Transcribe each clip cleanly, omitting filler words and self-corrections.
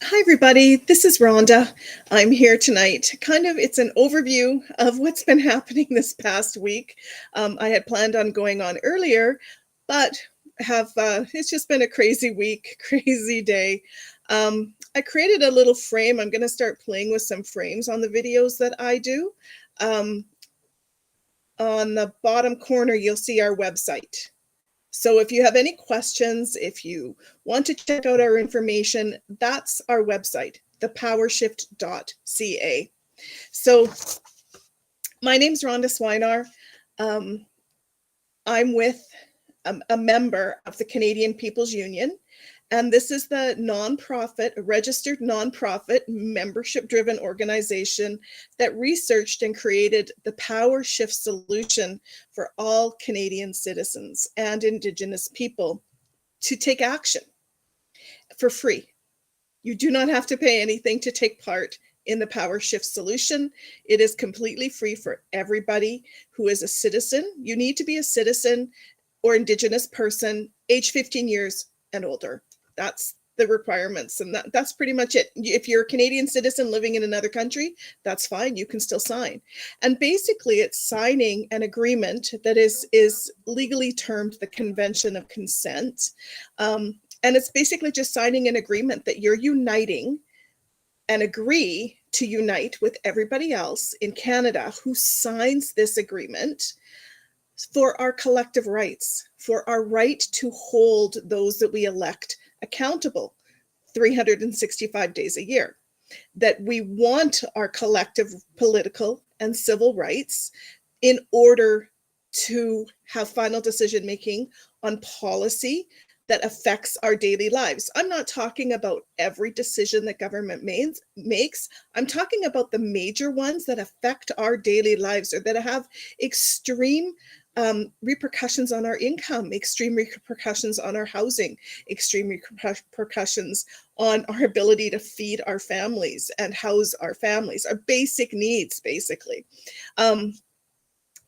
Hi, everybody. This is Rhonda. I'm here tonight. It's an overview of what's been happening this past week. I had planned on going on earlier, but it's just been a crazy week, crazy day. I created a little frame. I'm going to start playing with some frames on the videos that I do. Um, on the bottom corner, you'll see our website. So if you have any questions, if you want to check out our information, that's our website, thepowershift.ca. So my name's Rhonda Swinar. Um, I'm with a member of the Canadian People's Union, and this is the nonprofit, a registered nonprofit, membership-driven organization that researched and created the Power Shift solution for all Canadian citizens and Indigenous people to take action for free. You do not have to pay anything to take part in the Power Shift solution. It is completely free for everybody who is a citizen. You need to be a citizen or Indigenous person, age 15 years and older. That's the requirements, and that's pretty much it. If you're a Canadian citizen living in another country, that's fine. You can still sign. And basically, it's signing an agreement that is legally termed the Convention of Consent. And it's basically just signing an agreement that you're uniting and agree to unite with everybody else in Canada who signs this agreement for our collective rights, for our right to hold those that we elect accountable 365 days a year, that we want our collective political and civil rights in order to have final decision making on policy that affects our daily lives. I'm not talking about every decision that government makes. I'm talking about the major ones that affect our daily lives or that have extreme repercussions on our income, extreme repercussions on our housing, extreme repercussions on our ability to feed our families and house our families, our basic needs, basically.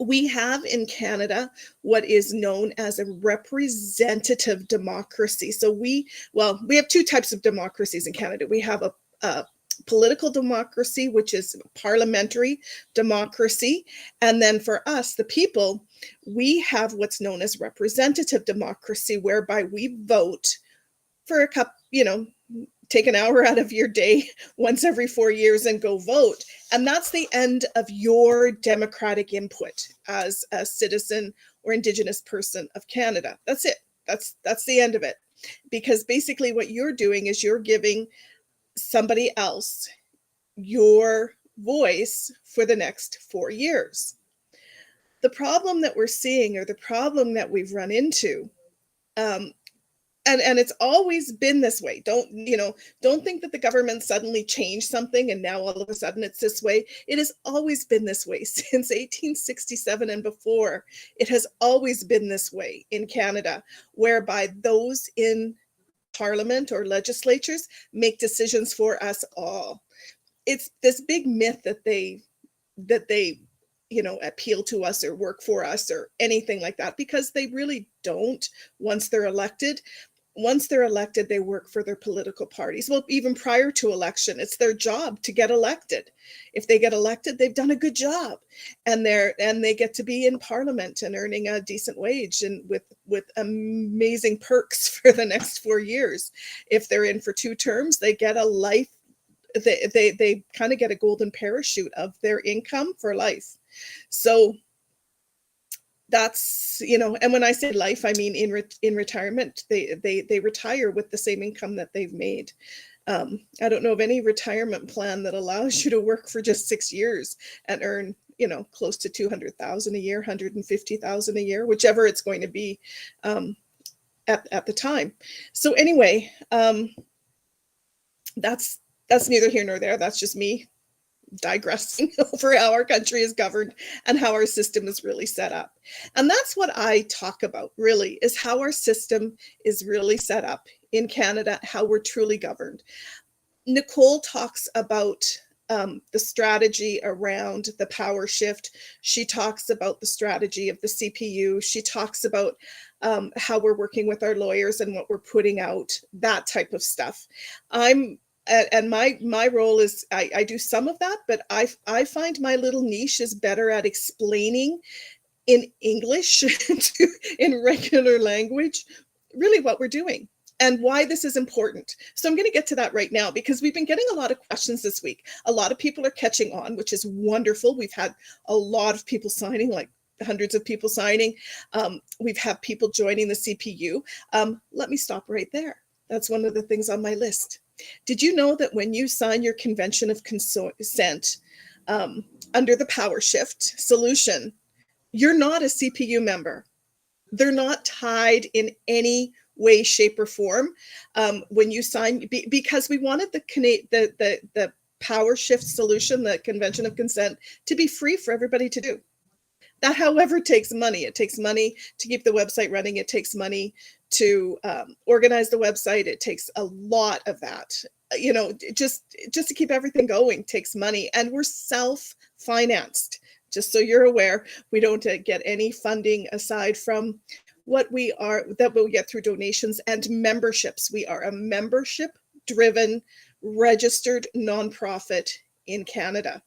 We have in Canada what is known as a representative democracy. So we have two types of democracies in Canada. We have a political democracy, which is parliamentary democracy. And then for us, the people, we have what's known as representative democracy, whereby we vote for a couple, take an hour out of your day once every 4 years and go vote. And that's the end of your democratic input as a citizen or Indigenous person of Canada. That's it. That's the end of it. Because basically what you're doing is you're giving somebody else your voice for the next 4 years. The problem that we're seeing, or the problem that we've run into, um, and it's always been this way. Don't think that the government suddenly changed something and now all of a sudden it's this way. It has always been this way since 1867 and before. It has always been this way in Canada, whereby those in parliament or legislatures make decisions for us all. It's this big myth that they appeal to us or work for us or anything like that, because they really don't. Once they're elected, they work for their political parties. Well, even prior to election, it's their job to get elected. If they get elected, they've done a good job, and they get to be in parliament and earning a decent wage and with amazing perks for the next 4 years. If they're in for 2 terms, they get a life. They kind of get a golden parachute of their income for life. So and when I say life, I mean in retirement, they retire with the same income that they've made. I don't know of any retirement plan that allows you to work for just 6 years and earn close to 200,000 a year, 150,000 a year, whichever it's going to be at the time. So anyway, that's neither here nor there. That's just me digressing over how our country is governed and how our system is really set up. And that's what I talk about, really, is how our system is really set up in Canada, how we're truly governed. Nicole talks about the strategy around the power shift. She talks about the strategy of the CPU. She talks about how we're working with our lawyers and what we're putting out, that type of stuff. I'm and my role is I do some of that, but I find my little niche is better at explaining in English in regular language, really what we're doing and why this is important. So I'm going to get to that right now because we've been getting a lot of questions this week. A lot of people are catching on, which is wonderful. We've had a lot of people signing, like hundreds of people signing. We've had people joining the CPU. Let me stop right there. That's one of the things on my list. Did you know that when you sign your convention of consent under the PowerShift solution, you're not a CPU member? They're not tied in any way, shape, or form when you sign, because we wanted the PowerShift solution, the convention of consent, to be free for everybody to do. That, however, takes money. It takes money to keep the website running. It takes money to organize the website. It takes a lot of that. You know, just to keep everything going takes money, and we're self-financed. Just so you're aware, we don't get any funding aside from what we get through donations and memberships. We are a membership-driven, registered nonprofit in Canada.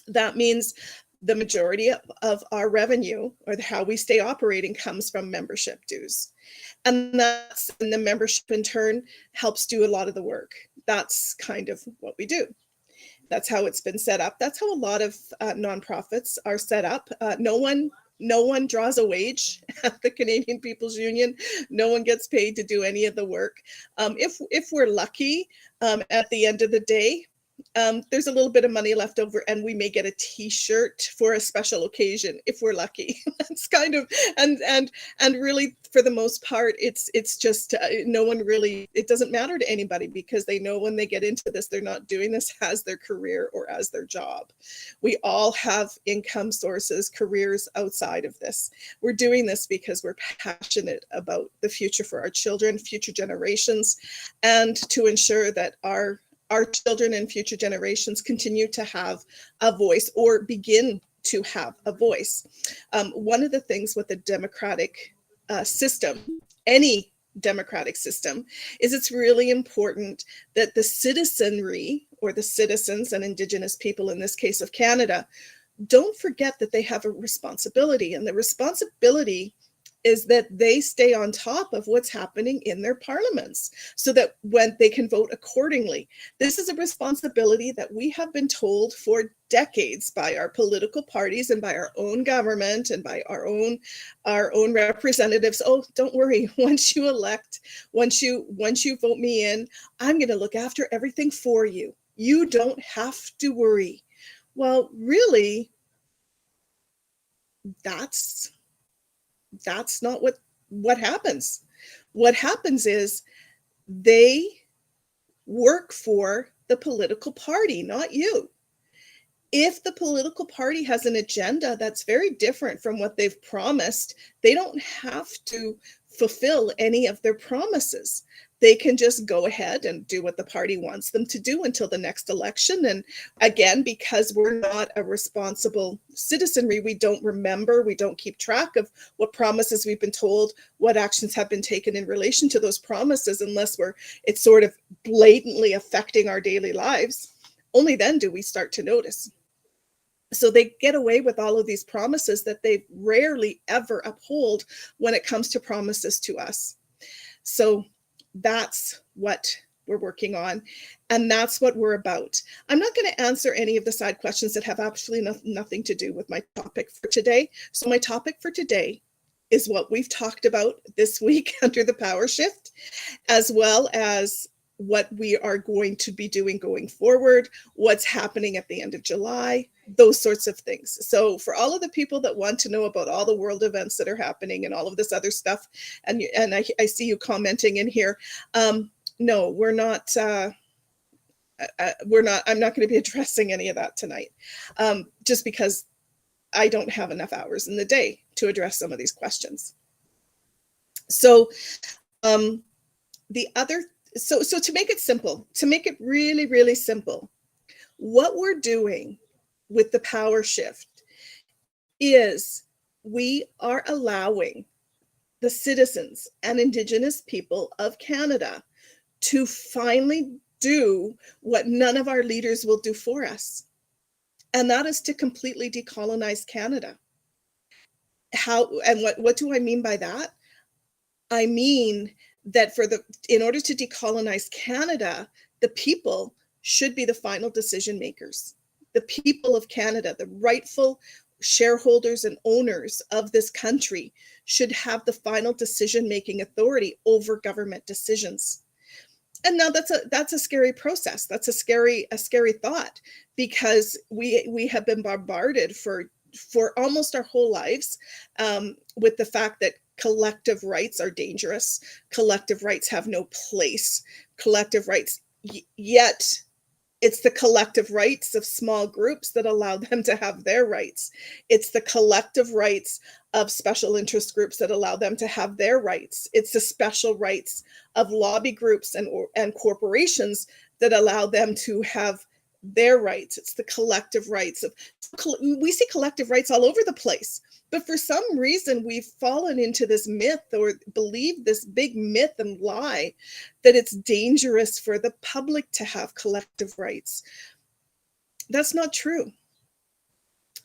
That means the majority of our revenue, or how we stay operating, comes from membership dues. And the membership in turn helps do a lot of the work. That's kind of what we do. That's how it's been set up. That's how a lot of nonprofits are set up. No one draws a wage at the Canadian People's Union. No one gets paid to do any of the work. If we're lucky, at the end of the day, there's a little bit of money left over, and we may get a T-shirt for a special occasion if we're lucky. That's kind of, and really, for the most part, it's just no one really. It doesn't matter to anybody because they know when they get into this, they're not doing this as their career or as their job. We all have income sources, careers outside of this. We're doing this because we're passionate about the future for our children, future generations, and to ensure that our children and future generations continue to have a voice, or begin to have a voice. One of the things with the democratic system, any democratic system, is it's really important that the citizenry, or the citizens and Indigenous people, in this case of Canada, don't forget that they have a responsibility. And the responsibility is that they stay on top of what's happening in their parliaments so that when they can vote accordingly. This is a responsibility that we have been told for decades by our political parties and by our own government and by our own representatives. Oh, don't worry. Once you vote me in, I'm going to look after everything for you. You don't have to worry. Well, really, that's not what happens. What happens is they work for the political party, not you. If the political party has an agenda that's very different from what they've promised, they don't have to fulfill any of their promises. They can just go ahead and do what the party wants them to do until the next election. And again, because we're not a responsible citizenry, we don't remember, we don't keep track of what promises we've been told, what actions have been taken in relation to those promises, unless it's sort of blatantly affecting our daily lives. Only then do we start to notice. So they get away with all of these promises that they rarely ever uphold when it comes to promises to us. So that's what we're working on, and that's what we're about. I'm not going to answer any of the side questions that have absolutely nothing to do with my topic for today. So my topic for today is what we've talked about this week under the PowerShift, as well as what we are going to be doing going forward, what's happening at the end of July, those sorts of things. So for all of the people that want to know about all the world events that are happening and all of this other stuff, and I see you commenting in here, no, we're not, I'm not going to be addressing any of that tonight, just because I don't have enough hours in the day to address some of these questions. So so to make it simple, to make it really, really simple, what we're doing with the PowerShift is we are allowing the citizens and Indigenous people of Canada to finally do what none of our leaders will do for us. And that is to completely decolonize Canada. How and what do I mean by that? I mean that in order to decolonize Canada, the people should be the final decision makers. The people of Canada, the rightful shareholders and owners of this country, should have the final decision-making authority over government decisions. And now that's a scary process. That's a scary thought, because we have been bombarded for almost our whole lives with the fact that collective rights are dangerous. Collective rights have no place. Collective rights, yet it's the collective rights of small groups that allow them to have their rights. It's the collective rights of special interest groups that allow them to have their rights. It's the special rights of lobby groups and corporations that allow them to have their rights. It's the collective rights of, we see collective rights all over the place. But for some reason, we've fallen into this myth, or believe this big myth and lie, that it's dangerous for the public to have collective rights. That's not true.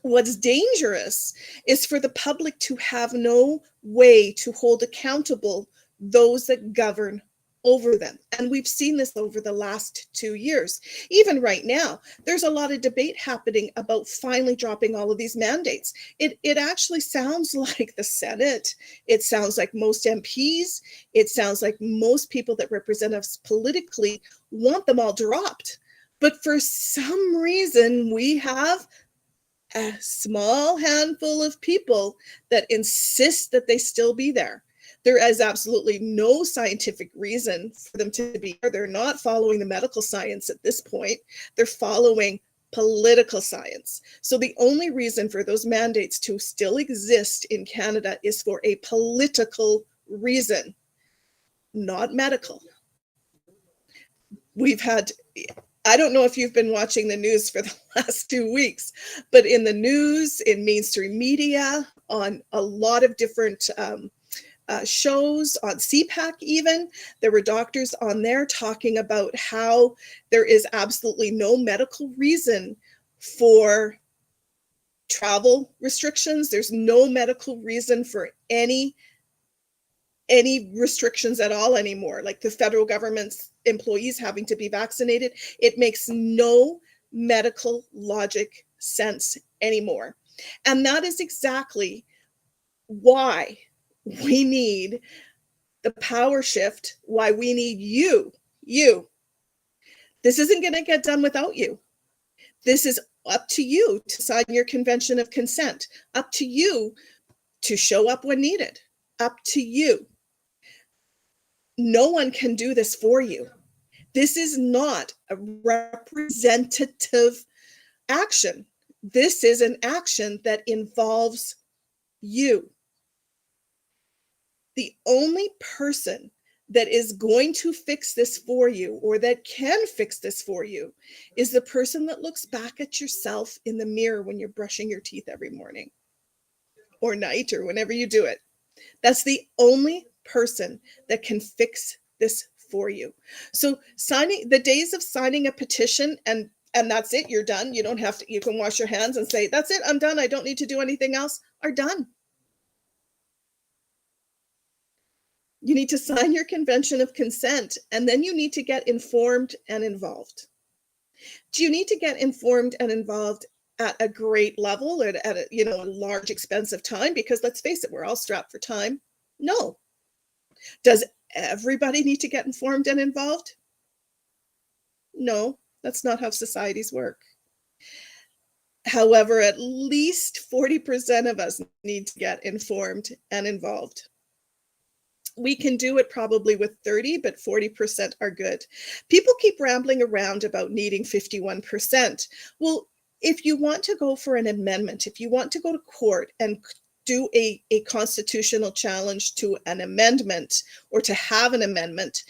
What's dangerous is for the public to have no way to hold accountable those that govern over them. And we've seen this over the last 2 years. Even right now, there's a lot of debate happening about finally dropping all of these mandates. It actually sounds like the Senate, it sounds like most MPs, it sounds like most people that represent us politically want them all dropped. But for some reason, we have a small handful of people that insist that they still be there. There is absolutely no scientific reason for them to be there. They're not following the medical science at this point. They're following political science. So the only reason for those mandates to still exist in Canada is for a political reason, not medical. We've had, I don't know if you've been watching the news for the last 2 weeks, but in the news, in mainstream media, on a lot of different shows, on CPAC even, there were doctors on there talking about how there is absolutely no medical reason for travel restrictions. There's no medical reason for any restrictions at all anymore, like the federal government's employees having to be vaccinated. It makes no medical logic sense anymore. And that is exactly why we need the power shift, why we need you. This isn't going to get done without you. This is up to you to sign your convention of consent, up to you to show up when needed, up to you. No one can do this for you. This is not a representative action. This is an action that involves you. The only person that is going to fix this for you, or that can fix this for you, is the person that looks back at yourself in the mirror when you're brushing your teeth every morning or night or whenever you do it. That's the only person that can fix this for you. So signing, the days of signing a petition and that's it, you're done. You don't have to, you can wash your hands and say, that's it, I'm done, I don't need to do anything else, are done. You need to sign your convention of consent, and then you need to get informed and involved. Do you need to get informed and involved at a great level, or at a, a large expense of time? Because let's face it, we're all strapped for time. No. Does everybody need to get informed and involved? No, that's not how societies work. However, at least 40% of us need to get informed and involved. We can do it probably with 30, but 40% are good. People keep rambling around about needing 51%. Well, if you want to go for an amendment, if you want to go to court and do a constitutional challenge to an amendment, or to have an amendment,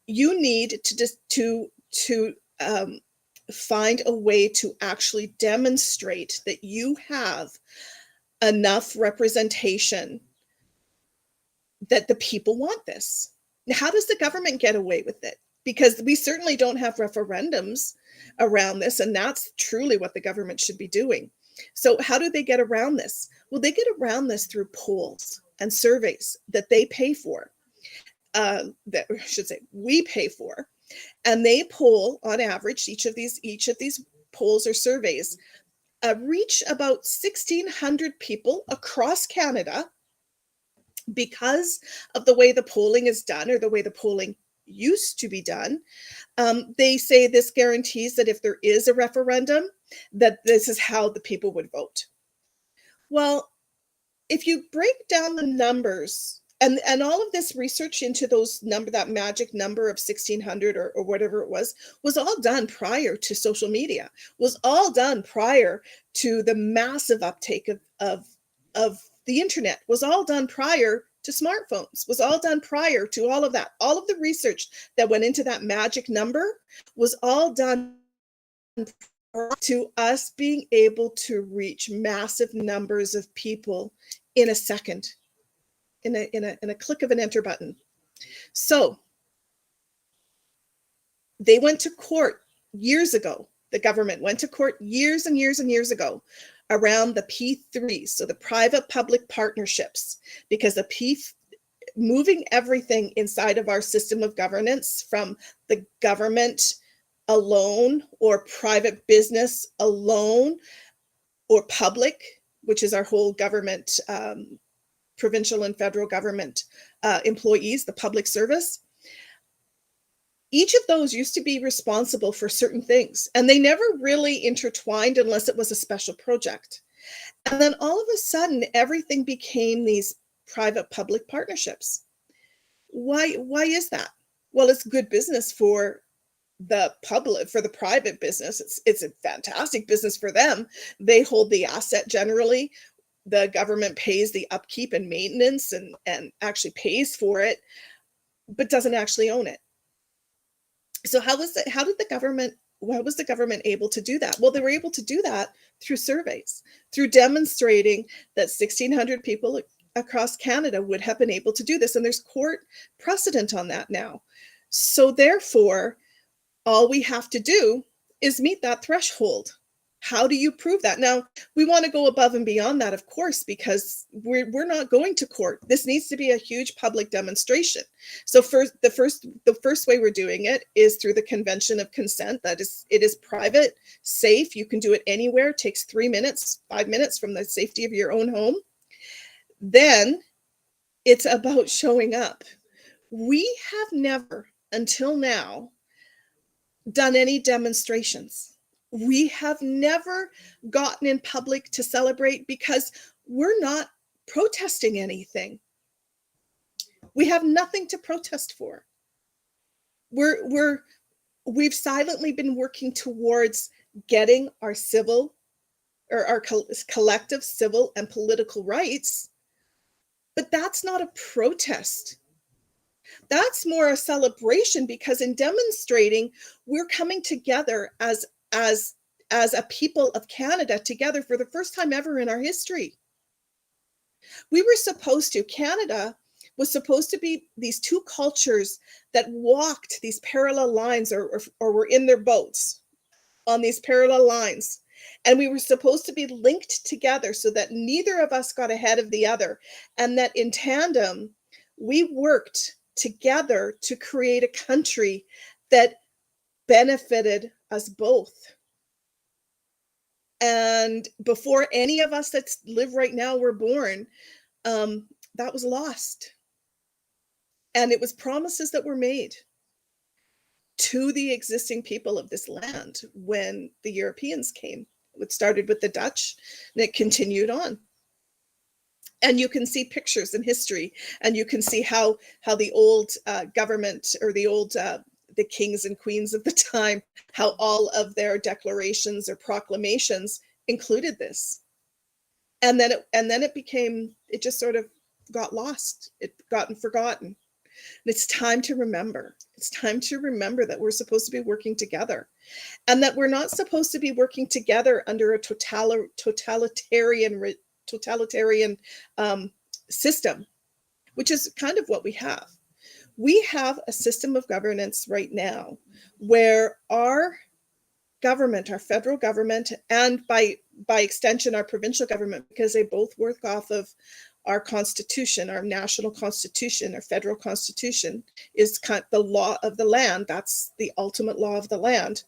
you need to find a way to actually demonstrate that you have enough representation that the people want this. How does the government get away with it? because we certainly don't have referendums around this, and that's truly what the government should be doing. So how do they get around this? Well, they get around this through polls and surveys that they pay for, that I should say we pay for, and they poll on average. Each of these polls or surveys reach about 1,600 people across Canada because of the way the polling is done, or the way the polling used to be done. They say this guarantees that if there is a referendum, that this is how the people would vote. Well, if you break down the numbers, and all of this research into that magic number of 1,600 or whatever it was all done prior to social media, was all done prior to the massive uptake of the internet, was all done prior to smartphones, was all done prior to all of that. All of the research that went into that magic number was all done to us being able to reach massive numbers of people in a second, in a click of an enter button. So they went to court years ago. The government went to court years and years and years ago around the P3s, so the private-public partnerships, because moving everything inside of our system of governance from the government alone, or private business alone, or public, which is our whole government, provincial and federal government employees, the public service. Each of those used to be responsible for certain things, and they never really intertwined unless it was a special project. And then all of a sudden, everything became these private-public partnerships. Why is that? Well, it's good business for the public, for the private business. It's a fantastic business for them. They hold the asset generally. The government pays the upkeep and maintenance and actually pays for it, but doesn't actually own it. So how was the government able to do that? Well, they were able to do that through surveys, through demonstrating that 1,600 people across Canada would have been able to do this. And there's court precedent on that now. So therefore, all we have to do is meet that threshold. How do you prove that? Now, we want to go above and beyond that, of course, because we're not going to court. This needs to be a huge public demonstration. So the first way we're doing it is through the Convention of Consent. It is private, safe. You can do it anywhere. It takes 3 minutes, 5 minutes from the safety of your own home. Then it's about showing up. We have never, until now, done any demonstrations. We have never gotten in public to celebrate because we're not protesting anything. We have nothing to protest for. We've silently been working towards getting our civil, or our collective civil and political rights, but that's not a protest. That's more a celebration, because in demonstrating, we're coming together as a people of Canada together for the first time ever in our history. Canada was supposed to be these two cultures that walked these parallel lines, or were in their boats on these parallel lines. And we were supposed to be linked together so that neither of us got ahead of the other. And that in tandem, we worked together to create a country that benefited us both. And before any of us that live right now were born, that was lost. And it was promises that were made to the existing people of this land when the Europeans came. It started with the Dutch and it continued on. And you can see pictures in history, and you can see how the old government, or the kings and queens of the time, how all of their declarations or proclamations included this. And then it just sort of got lost. It gotten forgotten. And it's time to remember. It's time to remember that we're supposed to be working together, and that we're not supposed to be working together under a totalitarian system, which is kind of what we have. We have a system of governance right now where our government, our federal government, and by extension, our provincial government, because they both work off of our constitution, our national constitution, our federal constitution is the law of the land. That's the ultimate law of the land.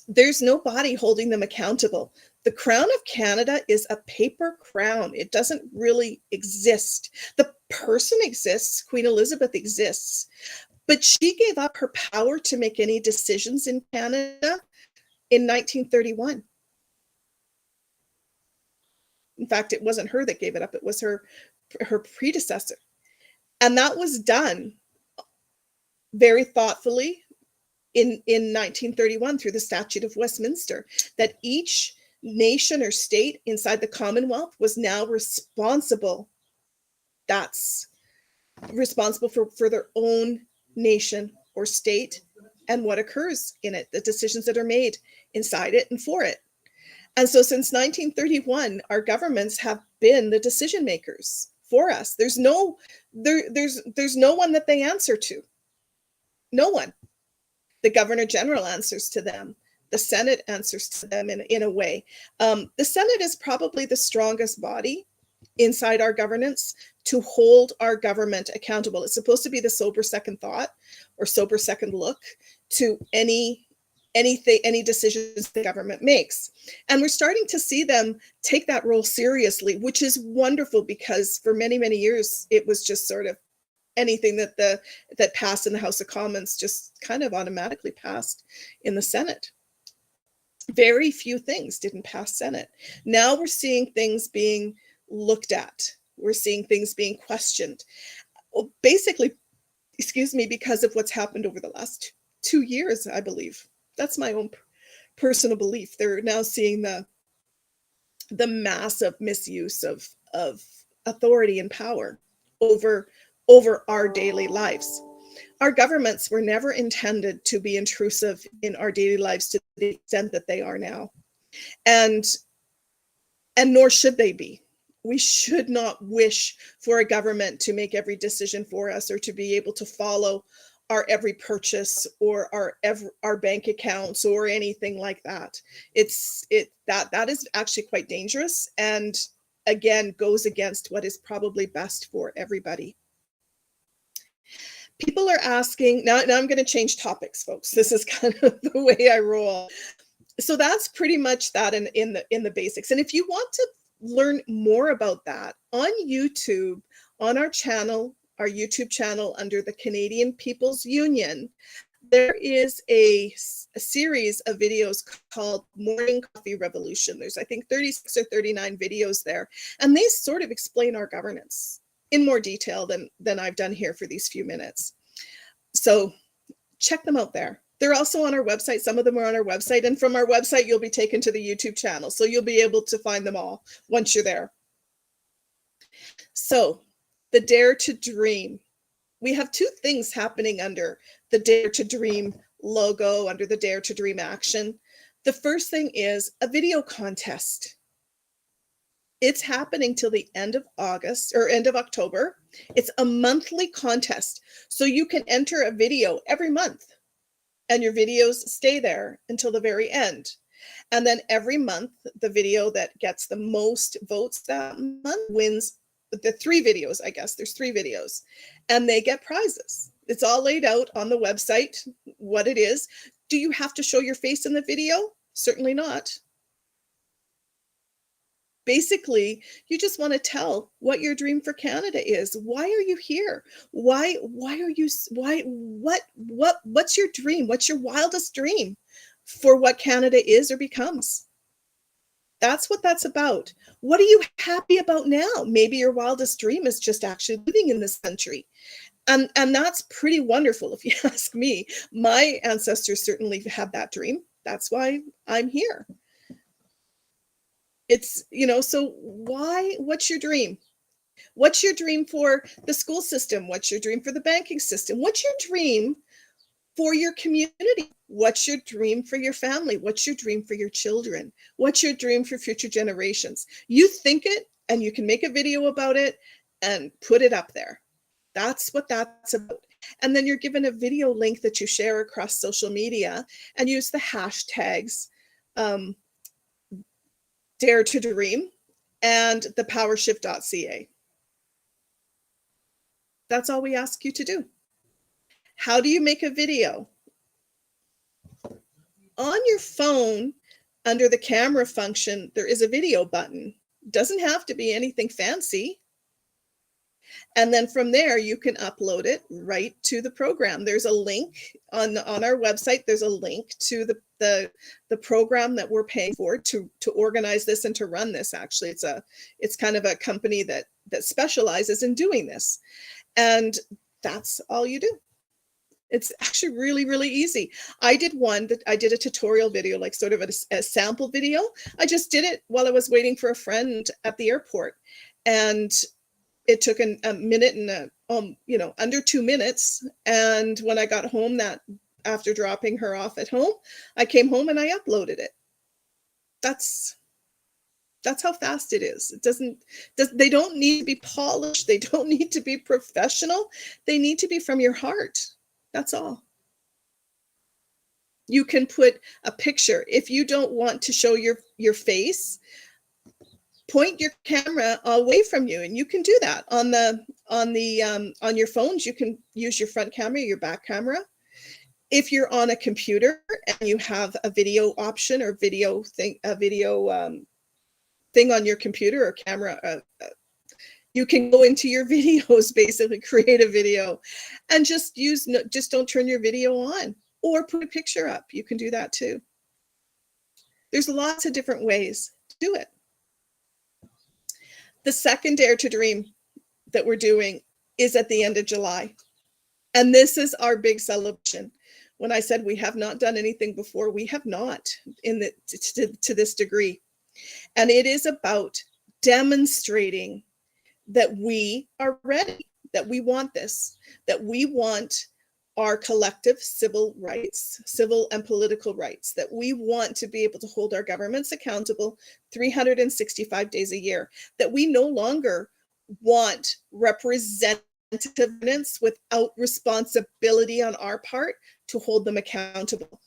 There's no body holding them accountable. The Crown of Canada is a paper crown. It doesn't really exist. The person exists, Queen Elizabeth exists, but she gave up her power to make any decisions in Canada in 1931. In fact, it wasn't her that gave it up. It was her predecessor. And that was done very thoughtfully in 1931 through the Statute of Westminster, that each nation or state inside the Commonwealth was now responsible. That's responsible for their own nation or state and what occurs in it, the decisions that are made inside it and for it. And so since 1931, our governments have been the decision makers for us. There's no one that they answer to. No one. The Governor General answers to them. The Senate answers to them in a way. The Senate is probably the strongest body inside our governance to hold our government accountable. It's supposed to be the sober second thought or sober second look to any decisions the government makes. And we're starting to see them take that role seriously, which is wonderful, because for many, many years, it was just sort of anything that passed in the House of Commons just kind of automatically passed in the Senate. Very few things didn't pass Senate. Now we're seeing things being looked at. We're seeing things being questioned. Basically, because of what's happened over the last 2 years, I believe. That's my own personal belief. They're now seeing the massive misuse of authority and power over our daily lives. Our governments were never intended to be intrusive in our daily lives to the extent that they are now. And nor should they be. We should not wish for a government to make every decision for us or to be able to follow our every purchase or our bank accounts or anything like that. That is actually quite dangerous, and again goes against what is probably best for everybody. People are asking now. I'm going to change topics, folks. This is kind of the way I roll. So that's pretty much that in the basics. And if you want to learn more about that on YouTube, on our channel, our YouTube channel under the Canadian People's Union, there is a series of videos called Morning Coffee Revolution. There's, I think, 36 or 39 videos there, and they sort of explain our governance in more detail than I've done here for these few minutes. So check them out there. They're also on our website. Some of them are on our website, and from our website, you'll be taken to the YouTube channel. So you'll be able to find them all once you're there. So the Dare to Dream. We have two things happening under the Dare to Dream logo, under the Dare to Dream action. The first thing is a video contest. It's happening till the end of August or end of October. It's a monthly contest. So you can enter a video every month and your videos stay there until the very end. And then every month, the video that gets the most votes that month wins the 3 videos, I guess. There's 3 videos and they get prizes. It's all laid out on the website, what it is. Do you have to show your face in the video? Certainly not. Basically, you just want to tell what your dream for Canada is. Why are you here? What's your dream? What's your wildest dream for what Canada is or becomes? That's what that's about. What are you happy about now? Maybe your wildest dream is just actually living in this country. And that's pretty wonderful, if you ask me. My ancestors certainly had that dream. That's why I'm here. It's, so what's your dream? What's your dream for the school system? What's your dream for the banking system? What's your dream for your community? What's your dream for your family? What's your dream for your children? What's your dream for future generations? You think it, and you can make a video about it and put it up there. That's what that's about. And then you're given a video link that you share across social media and use the hashtags Dare to Dream and the powershift.ca. That's all we ask you to do. How do you make a video? On your phone, under the camera function, there is a video button. Doesn't have to be anything fancy. And then from there, you can upload it right to the program. There's a link on our website. There's a link to the program that we're paying for to organize this and to run this. Actually, it's kind of a company that specializes in doing this. And that's all you do. It's actually really, really easy. I did a tutorial video, like sort of a sample video. I just did it while I was waiting for a friend at the airport. And it took a minute and under 2 minutes. And when I got home after dropping her off at home, I came home and I uploaded it. That's how fast it is. They don't need to be polished. They don't need to be professional. They need to be from your heart. That's all. You can put a picture. If you don't want to show your face, point your camera away from you, and you can do that on your phones. You can use your front camera, your back camera. If you're on a computer and you have a video option or video thing on your computer or camera, you can go into your videos, basically create a video, and just don't turn your video on or put a picture up. You can do that too. There's lots of different ways to do it. The second Dare to Dream that we're doing is at the end of July. And this is our big celebration. When I said we have not done anything before, we have not to this degree. And it is about demonstrating that we are ready, that we want this, that we want our collective civil rights, civil and political rights, that we want to be able to hold our governments accountable 365 days a year, that we no longer want representativeness without responsibility on our part to hold them accountable,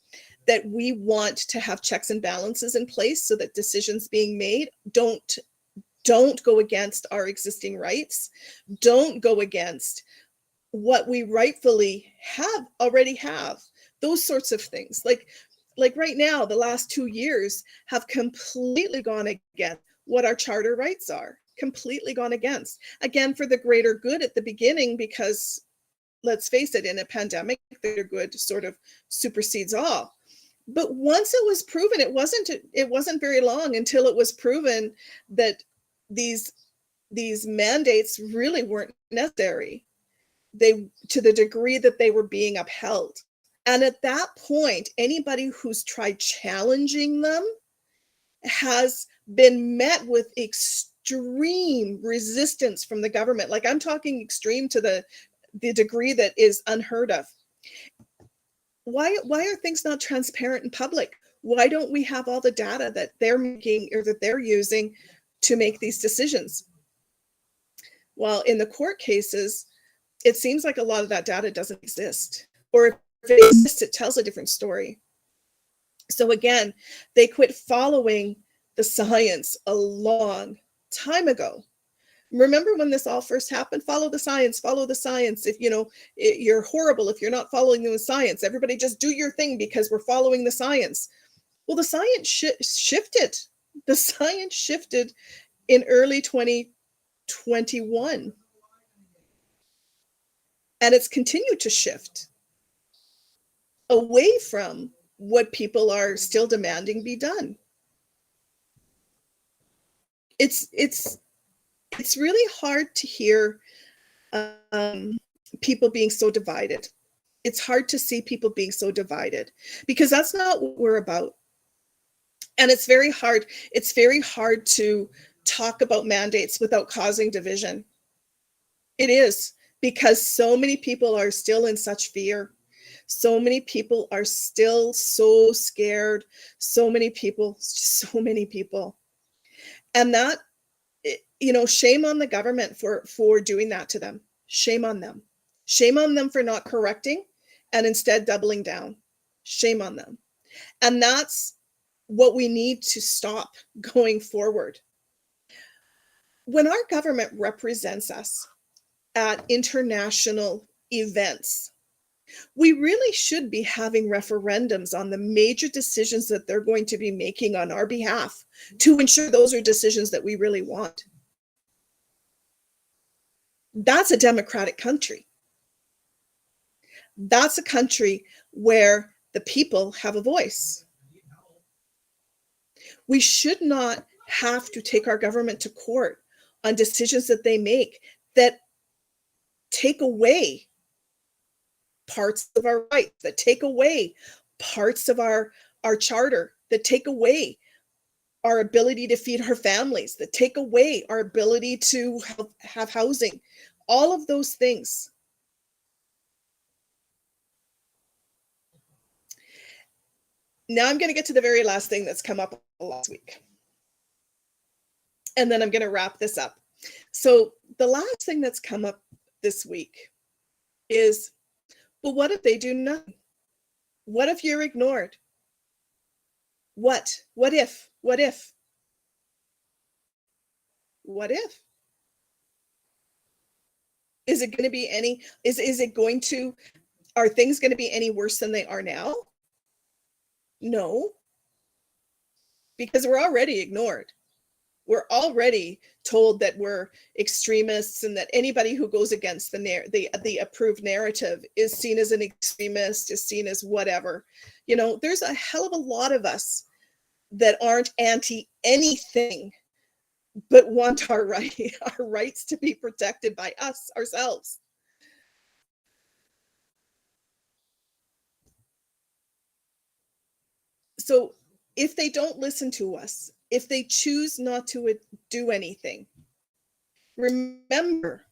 that we want to have checks and balances in place so that decisions being made don't go against our existing rights, don't go against what we rightfully already have, those sorts of things. Like right now, the last 2 years have completely gone against what our charter rights are, completely gone against. Again, for the greater good at the beginning, because let's face it, in a pandemic, the greater good sort of supersedes all. But once it was proven, it wasn't very long until it was proven that these mandates really weren't necessary, to the degree that they were being upheld. And at that point, anybody who's tried challenging them has been met with extreme resistance from the government. Like, I'm talking extreme to the degree that is unheard of. Why are things not transparent and public? Why don't we have all the data that they're making or that they're using to make these decisions? Well, in the court cases, it seems like a lot of that data doesn't exist. Or if it exists, it tells a different story. So again, they quit following the science a long time ago. Remember when this all first happened? Follow the science, follow the science. If you're horrible if you're not following the science. Everybody just do your thing because we're following the science. Well, the science shifted. The science shifted in early 2021. And it's continued to shift away from what people are still demanding be done. It's really hard to hear people being so divided. It's hard to see people being so divided because that's not what we're about. And it's very hard to talk about mandates without causing division. It is, because so many people are still in such fear. So many people are still so scared. So many people. And that, shame on the government for doing that to them. Shame on them. Shame on them for not correcting and instead doubling down. Shame on them. And that's what we need to stop going forward. When our government represents us at international events, we really should be having referendums on the major decisions that they're going to be making on our behalf to ensure those are decisions that we really want. That's a democratic country. That's a country where the people have a voice. We should not have to take our government to court on decisions that they make that take away parts of our rights, that take away parts of our charter, that take away our ability to feed our families, that take away our ability to have housing, all of those things. Now I'm going to get to the very last thing that's come up last week. And then I'm going to wrap this up. So the last thing that's come up this week is, well, what if they do nothing? What if you're ignored? What if? What if? What if? Is it going to be any, is it going to, are things going to be any worse than they are now? No, because we're already ignored. We're already told that we're extremists and that anybody who goes against the approved narrative is seen as an extremist, is seen as whatever. You know, there's a hell of a lot of us that aren't anti anything but want our rights to be protected by us ourselves. So if they don't listen to us, if they choose not to do anything, remember,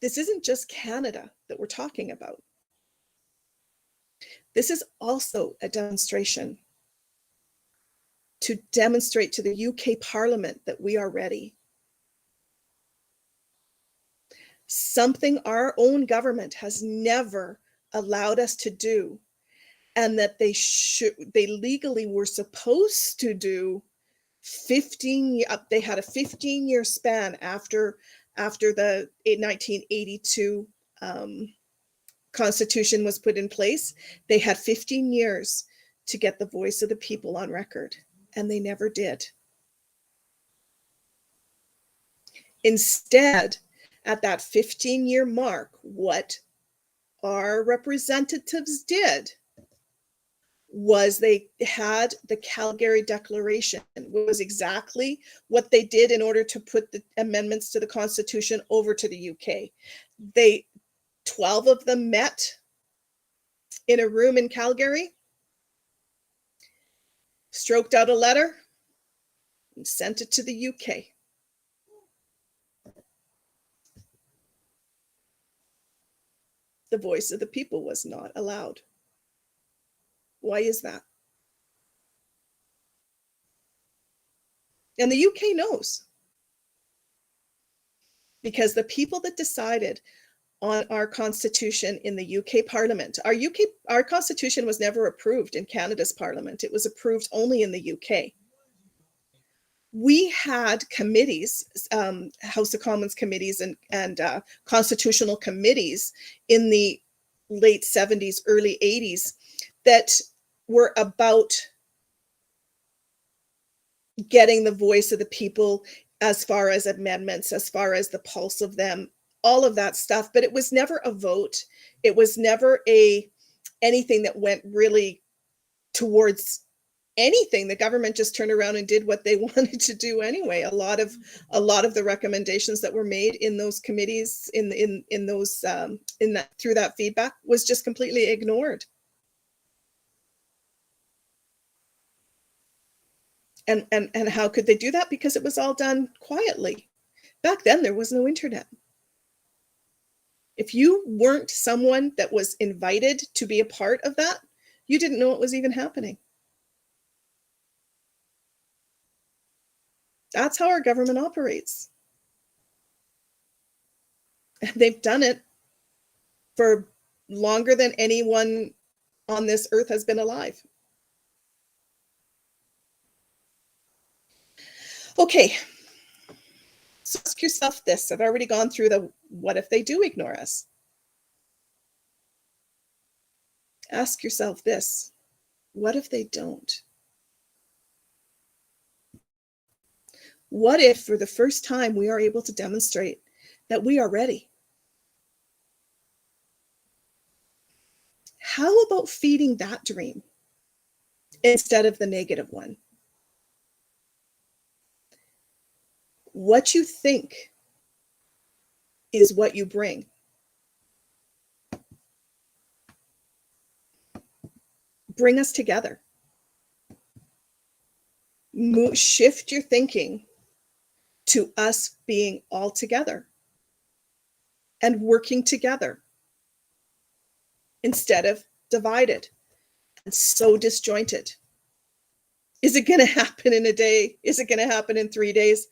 this isn't just Canada that we're talking about. This is also a demonstration to demonstrate to the UK Parliament that we are ready. Something our own government has never allowed us to do, and that they legally were supposed to do 15, they had a 15-year span after the 1982 Constitution was put in place. They had 15 years to get the voice of the people on record, and they never did. Instead, at that 15-year mark, what our representatives did was they had the Calgary Declaration. It was exactly what they did in order to put the amendments to the Constitution over to the UK. 12 of them met in a room in Calgary, stroked out a letter, and sent it to the UK. The voice of the people was not allowed. Why is that? And the UK knows. Because the people that decided on our Constitution in the UK Parliament, our Constitution was never approved in Canada's Parliament. It was approved only in the UK. We had committees, House of Commons committees and constitutional committees in the late 70s, early 80s that were about getting the voice of the people as far as amendments, as far as the pulse of them, all of that stuff. But it was never a vote. It was never anything that went really towards anything. The government just turned around and did what they wanted to do anyway. A lot of the recommendations that were made in those committees, through that feedback, was just completely ignored. And how could they do that? Because it was all done quietly. Back then, there was no internet. If you weren't someone that was invited to be a part of that, you didn't know it was even happening. That's how our government operates. And they've done it for longer than anyone on this earth has been alive. Okay, so ask yourself this. I've already gone through the what if they do ignore us? Ask yourself this. What if they don't? What if for the first time we are able to demonstrate that we are ready? How about feeding that dream instead of the negative one? What you think is what you bring. Bring us together. Shift your thinking to us being all together and working together instead of divided and so disjointed. Is it going to happen in a day? Is it going to happen in 3 days?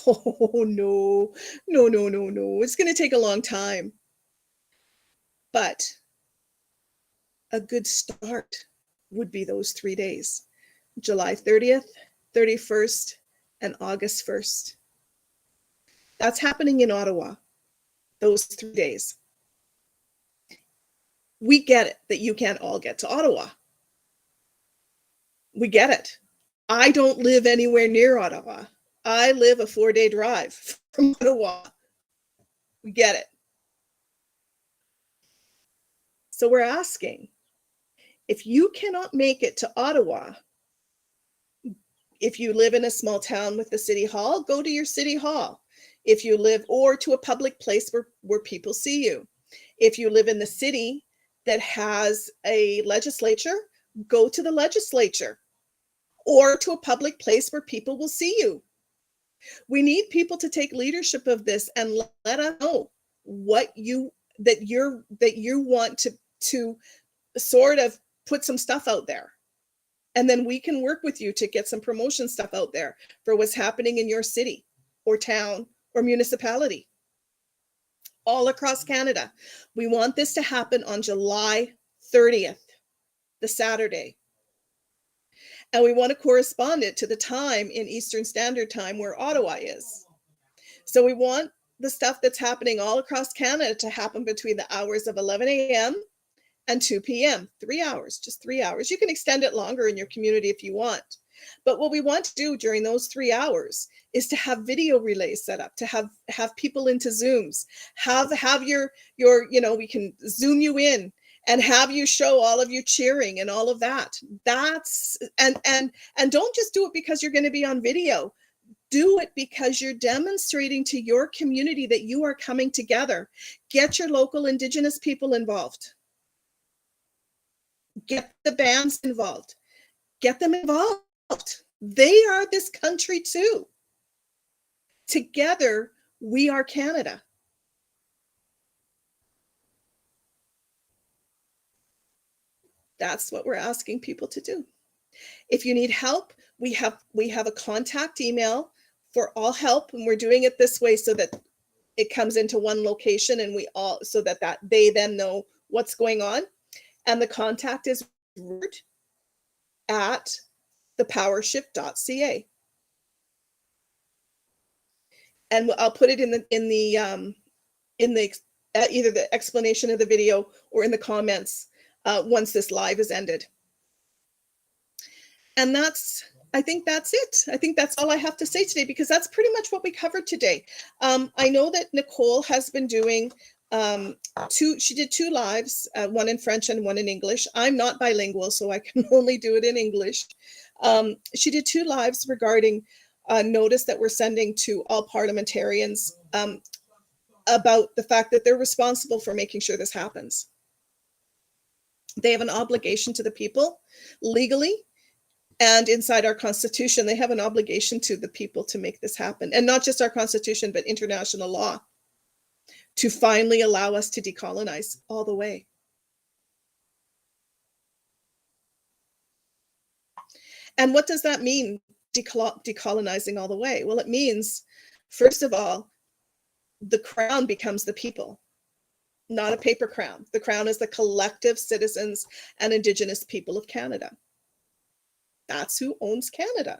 Oh, no. It's going to take a long time. But a good start would be those 3 days, July 30th, 31st, and August 1st. That's happening in Ottawa, those 3 days. We get it that you can't all get to Ottawa. We get it. I don't live anywhere near Ottawa. I live a 4-day drive from Ottawa. We get it. So we're asking, if you cannot make it to Ottawa, if you live in a small town with the city hall, go to your city hall. If you live, or to a public place where people see you. If you live in the city that has a legislature, go to the legislature or to a public place where people will see you. We need people to take leadership of this and let us know what you want to sort of put some stuff out there. And then we can work with you to get some promotion stuff out there for what's happening in your city or town or municipality all across Canada. We want this to happen on July 30th, the Saturday. And we want to correspond it to the time in Eastern Standard Time where Ottawa is. So we want the stuff that's happening all across Canada to happen between the hours of 11 a.m. and 2 p.m. 3 hours, just 3 hours. You can extend it longer in your community if you want. But what we want to do during those 3 hours is to have video relays set up, to have people into Zooms, have your we can Zoom you in and have you show all of you cheering and all of that. That's and don't just do it because you're going to be on video. Do it because you're demonstrating to your community that you are coming together. Get your local Indigenous people involved. Get the bands involved. Get them involved. They are this country too. Together, we are Canada. That's what we're asking people to do. If you need help, we have a contact email for all help, and we're doing it this way so that it comes into one location and so that they then know what's going on. And the contact is at thepowershift.ca. And I'll put it in the either the explanation of the video or in the comments once this live is ended. And I think that's it. I think that's all I have to say today, because that's pretty much what we covered today. I know that Nicole has been doing she did 2 lives, one in French and one in English. I'm not bilingual, so I can only do it in English. She did 2 lives regarding a notice that we're sending to all parliamentarians about the fact that they're responsible for making sure this happens. They have an obligation to the people legally, and inside our Constitution, they have an obligation to the people to make this happen. And not just our Constitution, but international law, to finally allow us to decolonize all the way. And what does that mean, decolonizing all the way? Well, it means, first of all, the crown becomes the people, not a paper crown. The crown is the collective citizens and Indigenous people of Canada. That's who owns Canada.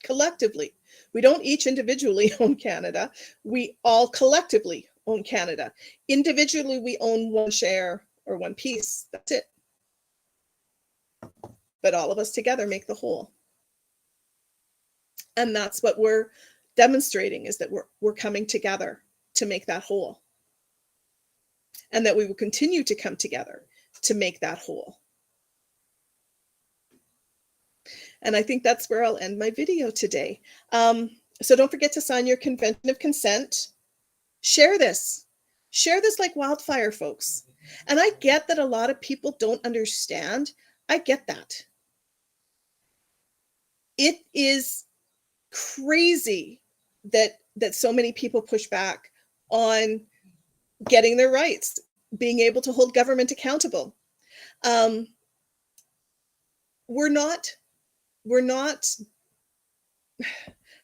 Collectively. We don't each individually own Canada. We all collectively own Canada. Individually, we own one share or one piece. That's it. But all of us together make the whole. And that's what we're demonstrating, is that we're coming together to make that whole. And that we will continue to come together to make that whole. And I think that's where I'll end my video today. So don't forget to sign your Convention of Consent. Share this. Share this like wildfire, folks. And I get that a lot of people don't understand. I get that. It is crazy that so many people push back on getting their rights, being able to hold government accountable. We're not,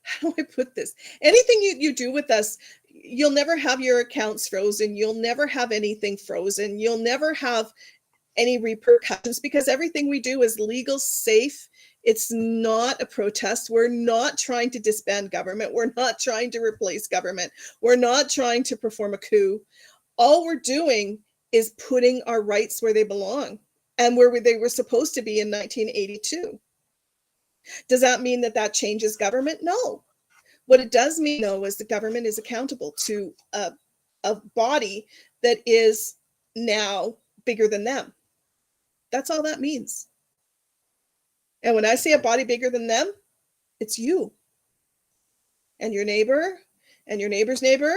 how do I put this? Anything you do with us, you'll never have your accounts frozen. You'll never have anything frozen. You'll never have any repercussions, because everything we do is legal, safe. It's not a protest. We're not trying to disband government. We're not trying to replace government. We're not trying to perform a coup. All we're doing is putting our rights where they belong and where they were supposed to be in 1982. Does that mean that changes government? No. What it does mean, though, is the government is accountable to a body that is now bigger than them. That's all that means. And when I say a body bigger than them, it's you and your neighbor and your neighbor's neighbor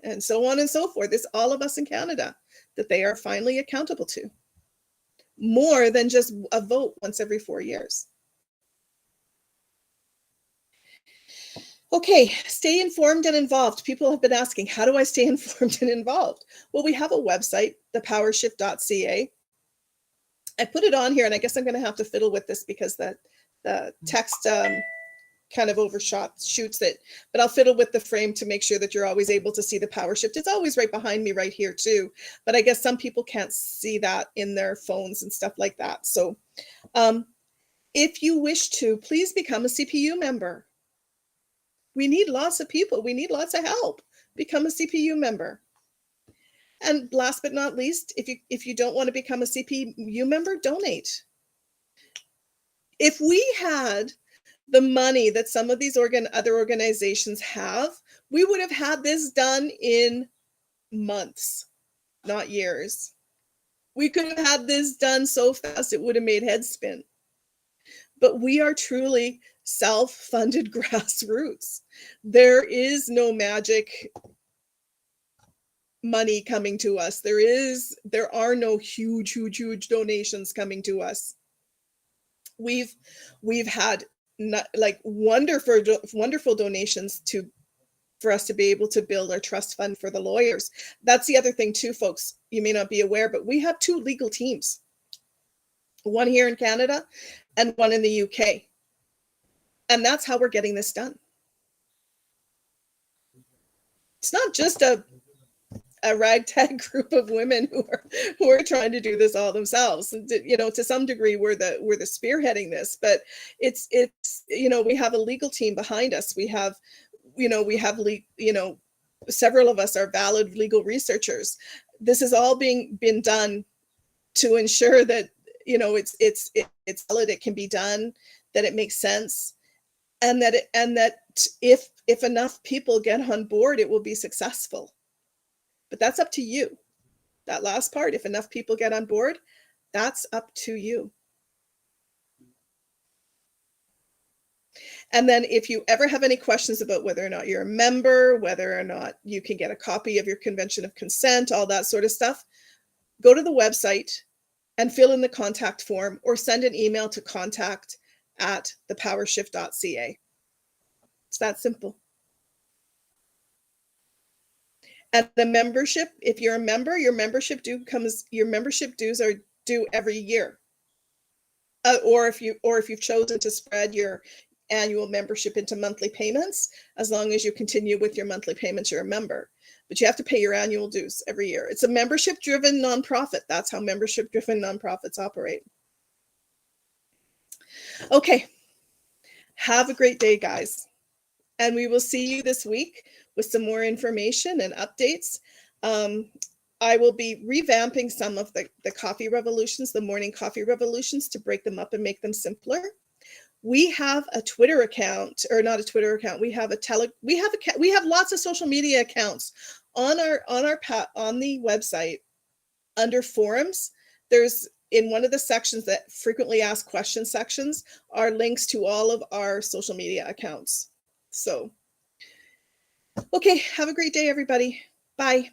and so on and so forth. It's all of us in Canada that they are finally accountable to, more than just a vote once every 4 years. Okay, stay informed and involved. People have been asking, how do I stay informed and involved? Well, we have a website, thepowershift.ca. I put it on here, and I guess I'm going to have to fiddle with this because the text kind of shoots it. But I'll fiddle with the frame to make sure that you're always able to see the Power Shift. It's always right behind me right here too. But I guess some people can't see that in their phones and stuff like that. So if you wish to, please become a CPU member. We need lots of people. We need lots of help. Become a CPU member. And last but not least, if you don't want to become a CPU member, donate. If we had the money that some of these other organizations have, we would have had this done in months, not years. We could have had this done so fast it would have made heads spin. But we are truly self-funded grassroots. There is no magic money coming to us. There are no huge donations coming to us. We've had wonderful donations for us to be able to build our trust fund for the lawyers. That's the other thing too, folks. You may not be aware, but we have 2 legal teams. One here in Canada and one in the UK. And that's how we're getting this done. It's not just a ragtag group of women who are trying to do this all themselves. To some degree, we're the spearheading this, but it's we have a legal team behind us. We have several of us are valid legal researchers. This is all been done to ensure that it's valid, it can be done, that it makes sense, and that if enough people get on board, it will be successful. But that's up to you. That last part, if enough people get on board, that's up to you. And then if you ever have any questions about whether or not you're a member, whether or not you can get a copy of your Convention of Consent, all that sort of stuff, go to the website and fill in the contact form or send an email to contact@thepowershift.ca. It's that simple. And the membership, if you're a member, your membership dues are due every year. Or if you've chosen to spread your annual membership into monthly payments. As long as you continue with your monthly payments, you're a member. But you have to pay your annual dues every year. It's a membership-driven nonprofit. That's how membership-driven nonprofits operate. Okay. Have a great day, guys. And we will see you this week with some more information and updates. I will be revamping some of the coffee revolutions, the morning coffee revolutions, to break them up and make them simpler. We have a Twitter account, or not a Twitter account. We have we have lots of social media accounts on the website under forums. There's, in one of the sections that frequently asked questions sections, are links to all of our social media accounts. So, okay, have a great day, everybody. Bye.